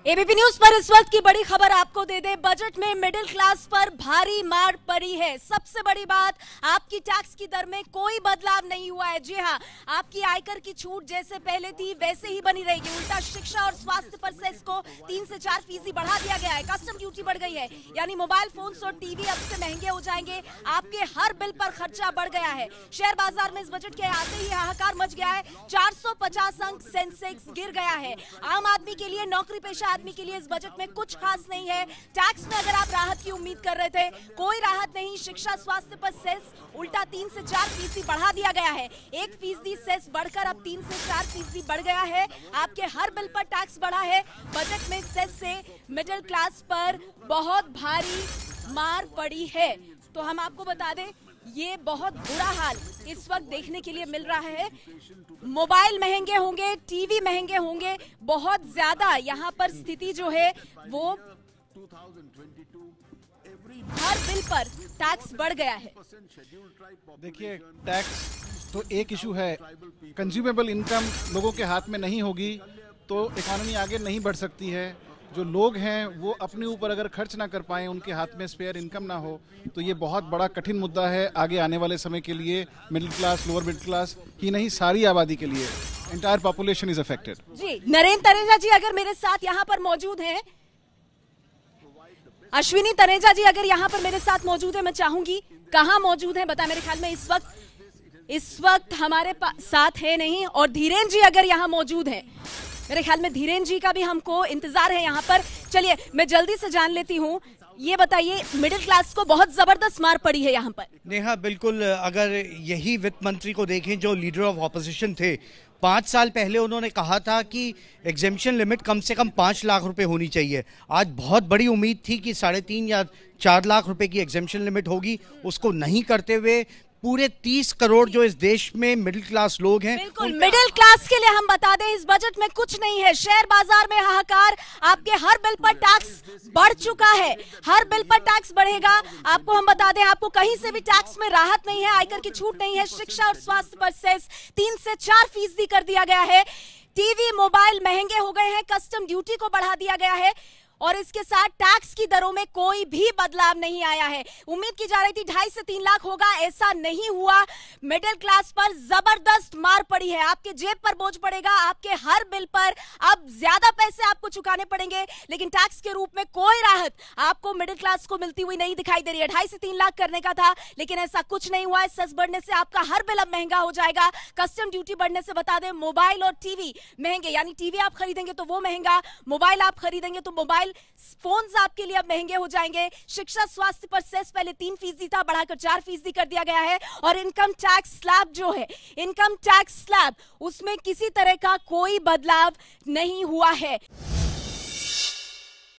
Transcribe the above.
ABP news पर इस वक्त की बड़ी खबर आपको दे दे। बजट में मिडिल क्लास पर भारी मार पड़ी है। सबसे बड़ी बात, आपकी टैक्स की दर में कोई बदलाव नहीं हुआ है। जी हां, आपकी आयकर की छूट जैसे पहले थी वैसे ही बनी रहेगी। उल्टा शिक्षा और स्वास्थ्य पर सेस को 3 से 4% बढ़ा दिया गया है। कस्टम ड्यूटी बढ़ गई है, यानी मोबाइल फोन्स और टीवी अब से महंगे हो जाएंगे। आपके हर बिल पर खर्चा बढ़ गया है। शेयर बाजार में इस बजट के आते ही हाहाकार मच गया है। 450 अंक सेंसेक्स गिर गया है। आम आदमी के लिए, नौकरी पेशा आदमी के लिए इस बजट में कुछ खास नहीं है। टैक्स में अगर आप राहत की उम्मीद कर रहे थे, कोई राहत नहीं। शिक्षा स्वास्थ्य पर सेस उल्टा 3 से 4% बढ़ा दिया गया है। 1% सेस बढ़कर अब 3 से 4% बढ़ गया है। आपके हर बिल पर टैक्स बढ़ा है। बजट में सेस से मिडिल क्लास पर बहुत भारी मार पड़ी है। तो हम आपको बता दें, ये बहुत बुरा हाल इस वक्त देखने के लिए मिल रहा है। मोबाइल महंगे होंगे, टीवी महंगे होंगे, बहुत ज्यादा यहाँ पर स्थिति जो है वो हर बिल पर टैक्स बढ़ गया है। देखिए, टैक्स तो एक इशू है। कंज्यूमेबल इनकम लोगों के हाथ में नहीं होगी तो इकोनॉमी आगे नहीं बढ़ सकती है। जो लोग हैं वो अपने ऊपर अगर खर्च ना कर पाए, उनके हाथ में स्पेयर इनकम ना हो, तो ये बहुत बड़ा कठिन मुद्दा है आगे आने वाले समय के लिए। Middle class, lower middle class ही नहीं, सारी आबादी के लिए। Entire population is affected. जी, नरेंद्र तनेजा जी अगर मेरे साथ यहाँ पर मौजूद हैं, अश्विनी तनेजा जी अगर यहाँ पर मेरे साथ मौजूद है, मैं चाहूंगी कहाँ मौजूद है बता। मेरे ख्याल में इस वक्त हमारे साथ है नहीं। और धीरेन्द्र जी अगर यहाँ मौजूद है, मेरे ख्याल में धीरेन्द्र जी का भी हमको इंतजार है यहाँ पर। चलिए मैं जल्दी से जान लेती हूँ, ये बताइए, मिडिल क्लास को बहुत जबरदस्त मार पड़ी है यहाँ पर। नेहा, बिल्कुल। अगर यही वित्त मंत्री को देखें जो लीडर ऑफ ऑपोजिशन थे, 5 साल पहले उन्होंने कहा था कि एग्जेम्पशन लिमिट कम से कम 5 लाख रुपए होनी चाहिए। आज बहुत बड़ी उम्मीद थी कि 3.5 या 4 लाख रुपए की एग्जेम्पशन लिमिट होगी। उसको नहीं करते हुए पूरे 30 करोड़ जो इस देश में मिडिल क्लास लोग हैं, बिल्कुल मिडिल क्लास के लिए हम बता दें, इस बजट में कुछ नहीं है। शेयर बाजार में हाहाकार, आपके हर बिल पर टैक्स बढ़ चुका है। हर बिल पर टैक्स बढ़ेगा। आपको हम बता दें, आपको कहीं से भी टैक्स में राहत नहीं है, आयकर की छूट नहीं है। शिक्षा और स्वास्थ्य पर सेस 3 से 4% कर दिया गया है। टीवी, मोबाइल महंगे हो गए हैं। कस्टम ड्यूटी को बढ़ा दिया गया है और इसके साथ टैक्स की दरों में कोई भी बदलाव नहीं आया है। उम्मीद की जा रही थी 2.5 से 3 लाख होगा, ऐसा नहीं हुआ। मिडिल क्लास पर जबरदस्त मार पड़ी है। आपके जेब पर बोझ पड़ेगा। आपके हर बिल पर अब ज्यादा पैसे आपको चुकाने पड़ेंगे, लेकिन टैक्स के रूप में कोई राहत आपको मिडिल क्लास को मिलती हुई नहीं दिखाई दे रही है। 2.5 से 3 लाख करने का था, लेकिन ऐसा कुछ नहीं हुआ है। सेस बढ़ने से आपका हर बिल अब महंगा हो जाएगा। कस्टम ड्यूटी बढ़ने से बता दें, मोबाइल और टीवी महंगे, यानी टीवी आप खरीदेंगे तो वो महंगा, मोबाइल आप खरीदेंगे तो मोबाइल फोन्स आपके लिए अब महंगे हो जाएंगे। शिक्षा स्वास्थ्य पर सेस पहले 3% था, बढ़ाकर 4% कर दिया गया है। और इनकम टैक्स स्लैब जो है, इनकम टैक्स स्लैब, उसमें किसी तरह का कोई बदलाव नहीं हुआ है।